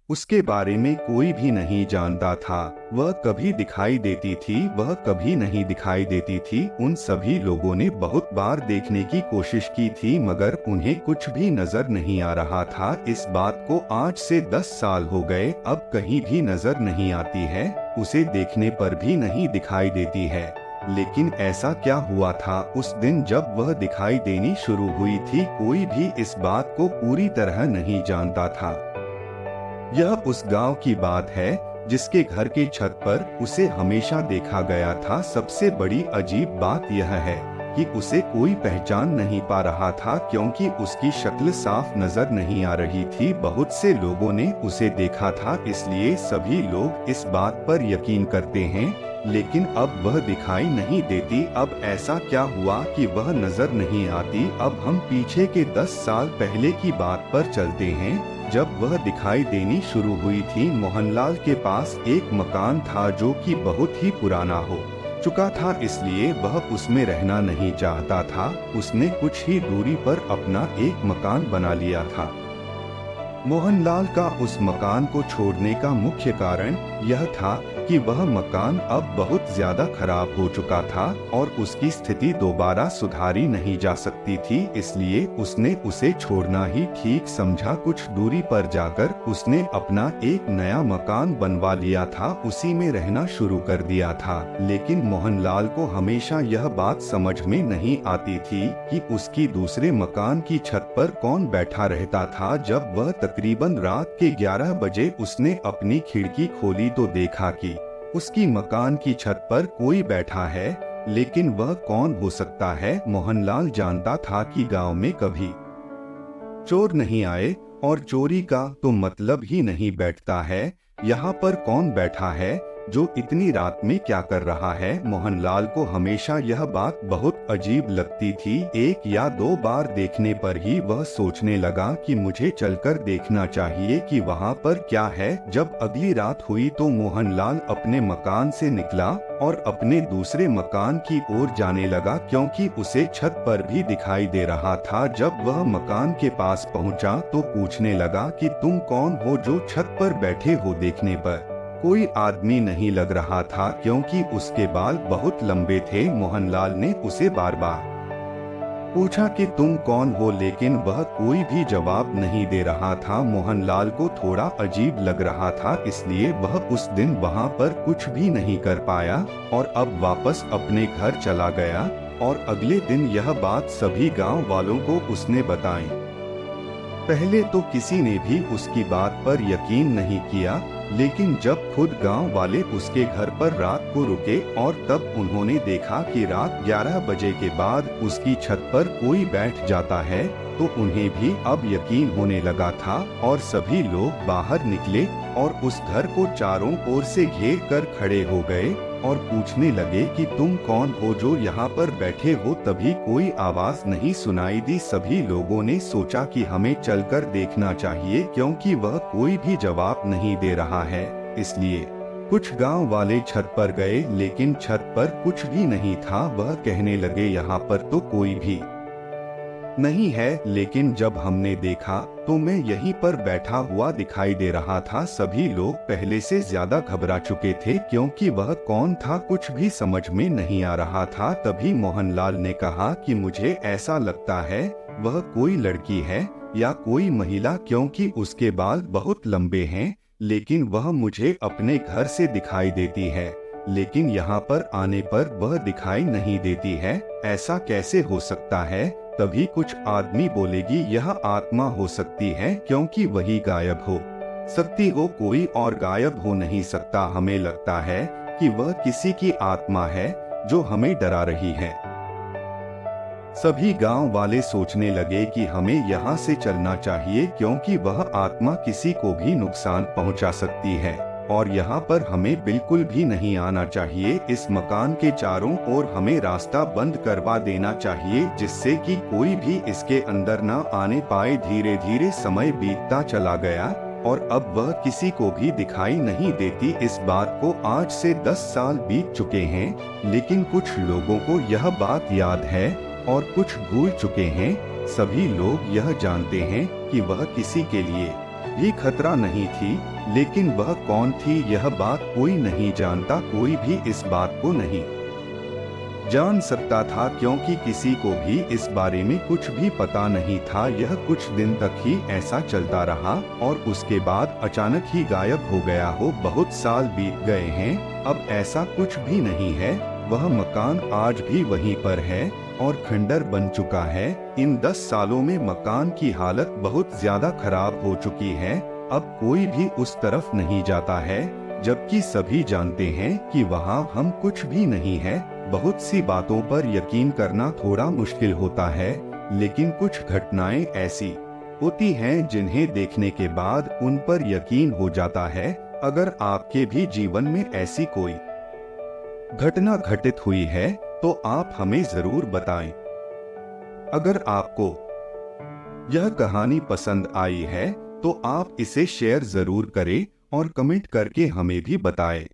उसके बारे में कोई भी नहीं जानता था। वह कभी दिखाई देती थी, वह कभी नहीं दिखाई देती थी। उन सभी लोगों ने बहुत बार देखने की कोशिश की थी मगर उन्हें कुछ भी नजर नहीं आ रहा था। इस बात को आज से 10 साल हो गए, अब कहीं भी नजर नहीं आती है, उसे देखने पर भी नहीं दिखाई देती है। लेकिन ऐसा क्या हुआ था उस दिन जब वह दिखाई देनी शुरू हुई थी? कोई भी इस बात को पूरी तरह नहीं जानता था। यह उस गांव की बात है जिसके घर के छत पर उसे हमेशा देखा गया था। सबसे बड़ी अजीब बात यह है कि उसे कोई पहचान नहीं पा रहा था क्योंकि उसकी शक्ल साफ नजर नहीं आ रही थी। बहुत से लोगों ने उसे देखा था, इसलिए सभी लोग इस बात पर यकीन करते हैं, लेकिन अब वह दिखाई नहीं देती। अब ऐसा क्या हुआ कि वह नजर नहीं आती? अब हम पीछे के 10 साल पहले की बात पर चलते हैं जब वह दिखाई देनी शुरू हुई थी। मोहनलाल के पास एक मकान था जो कि बहुत ही पुराना हो चुका था, इसलिए वह उसमें रहना नहीं चाहता था। उसने कुछ ही दूरी पर अपना एक मकान बना लिया था। मोहनलाल का उस मकान को छोड़ने का मुख्य कारण यह था कि वह मकान अब बहुत ज्यादा खराब हो चुका था और उसकी स्थिति दोबारा सुधारी नहीं जा सकती थी, इसलिए उसने उसे छोड़ना ही ठीक समझा। कुछ दूरी पर जाकर उसने अपना एक नया मकान बनवा लिया था, उसी में रहना शुरू कर दिया था। लेकिन मोहनलाल को हमेशा यह बात समझ में नहीं आती थी कि उसकी दूसरे मकान की छत पर कौन बैठा रहता था। जब वह तकरीबन रात के 11 बजे उसने अपनी खिड़की खोली तो देखा कि उसकी मकान की छत पर कोई बैठा है, लेकिन वह कौन हो सकता है? मोहनलाल जानता था कि गांव में कभी चोर नहीं आए और चोरी का तो मतलब ही नहीं बैठता है। यहाँ पर कौन बैठा है जो इतनी रात में क्या कर रहा है? मोहनलाल को हमेशा यह बात बहुत अजीब लगती थी। 1 या 2 बार देखने पर ही वह सोचने लगा कि मुझे चलकर देखना चाहिए कि वहाँ पर क्या है। जब अगली रात हुई तो मोहनलाल अपने मकान से निकला और अपने दूसरे मकान की ओर जाने लगा क्योंकि उसे छत पर भी दिखाई दे रहा था। जब वह मकान के पास पहुँचा तो पूछने लगा कि तुम कौन हो जो छत पर बैठे हो? देखने पर कोई आदमी नहीं लग रहा था क्योंकि उसके बाल बहुत लंबे थे। मोहनलाल ने उसे बार बार पूछा कि तुम कौन हो, लेकिन वह कोई भी जवाब नहीं दे रहा था। मोहनलाल को थोड़ा अजीब लग रहा था, इसलिए वह उस दिन वहां पर कुछ भी नहीं कर पाया और अब वापस अपने घर चला गया। और अगले दिन यह बात सभी गांव वालों को उसने बताई। पहले तो किसी ने भी उसकी बात पर यकीन नहीं किया, लेकिन जब खुद गांव वाले उसके घर पर रात को रुके और तब उन्होंने देखा कि रात 11 बजे के बाद उसकी छत पर कोई बैठ जाता है तो उन्हें भी अब यकीन होने लगा था। और सभी लोग बाहर निकले और उस घर को चारों ओर से घेर कर खड़े हो गए और पूछने लगे कि तुम कौन हो जो यहाँ पर बैठे हो? तभी कोई आवाज नहीं सुनाई दी। सभी लोगों ने सोचा कि हमें चलकर देखना चाहिए क्योंकि वह कोई भी जवाब नहीं दे रहा है, इसलिए कुछ गांव वाले छत पर गए, लेकिन छत पर कुछ भी नहीं था। वह कहने लगे यहाँ पर तो कोई भी नहीं है, लेकिन जब हमने देखा तो मैं यहीं पर बैठा हुआ दिखाई दे रहा था। सभी लोग पहले से ज्यादा घबरा चुके थे क्योंकि वह कौन था कुछ भी समझ में नहीं आ रहा था। तभी मोहनलाल ने कहा कि मुझे ऐसा लगता है वह कोई लड़की है या कोई महिला क्योंकि उसके बाल बहुत लंबे हैं, लेकिन वह मुझे अपने घर से दिखाई देती है, लेकिन यहाँ पर आने पर वह दिखाई नहीं देती है। ऐसा कैसे हो सकता है? तभी कुछ आदमी बोलेगी यह आत्मा हो सकती है क्योंकि वही गायब हो सकती हो, कोई और गायब हो नहीं सकता। हमें लगता है कि वह किसी की आत्मा है जो हमें डरा रही है। सभी गांव वाले सोचने लगे कि हमें यहाँ से चलना चाहिए क्योंकि वह आत्मा किसी को भी नुकसान पहुँचा सकती है और यहाँ पर हमें बिल्कुल भी नहीं आना चाहिए। इस मकान के चारों ओर हमें रास्ता बंद करवा देना चाहिए जिससे कि कोई भी इसके अंदर न आने पाए। धीरे धीरे समय बीतता चला गया और अब वह किसी को भी दिखाई नहीं देती। इस बात को आज से 10 साल बीत चुके हैं, लेकिन कुछ लोगों को यह बात याद है और कुछ भूल चुके हैं। सभी लोग यह जानते हैं कि वह किसी के लिए भी खतरा नहीं थी, लेकिन वह कौन थी यह बात कोई नहीं जानता, कोई भी इस बात को नहीं जान सकता था, क्योंकि किसी को भी इस बारे में कुछ भी पता नहीं था। यह कुछ दिन तक ही ऐसा चलता रहा और उसके बाद अचानक ही गायब हो गया हो। बहुत साल बीत गए हैं, अब ऐसा कुछ भी नहीं है। वह मकान आज भी वहीं पर है और खंडर बन चुका है। इन 10 सालों में मकान की हालत बहुत ज्यादा खराब हो चुकी है। अब कोई भी उस तरफ नहीं जाता है, जबकि सभी जानते हैं कि वहाँ हम कुछ भी नहीं है। बहुत सी बातों पर यकीन करना थोड़ा मुश्किल होता है, लेकिन कुछ घटनाएं ऐसी होती हैं जिन्हें देखने के बाद उन पर यकीन हो जाता है। अगर आपके भी जीवन में ऐसी कोई घटना घटित हुई है तो आप हमें जरूर बताएं। अगर आपको यह कहानी पसंद आई है तो आप इसे शेयर जरूर करें और कमेंट करके हमें भी बताएं।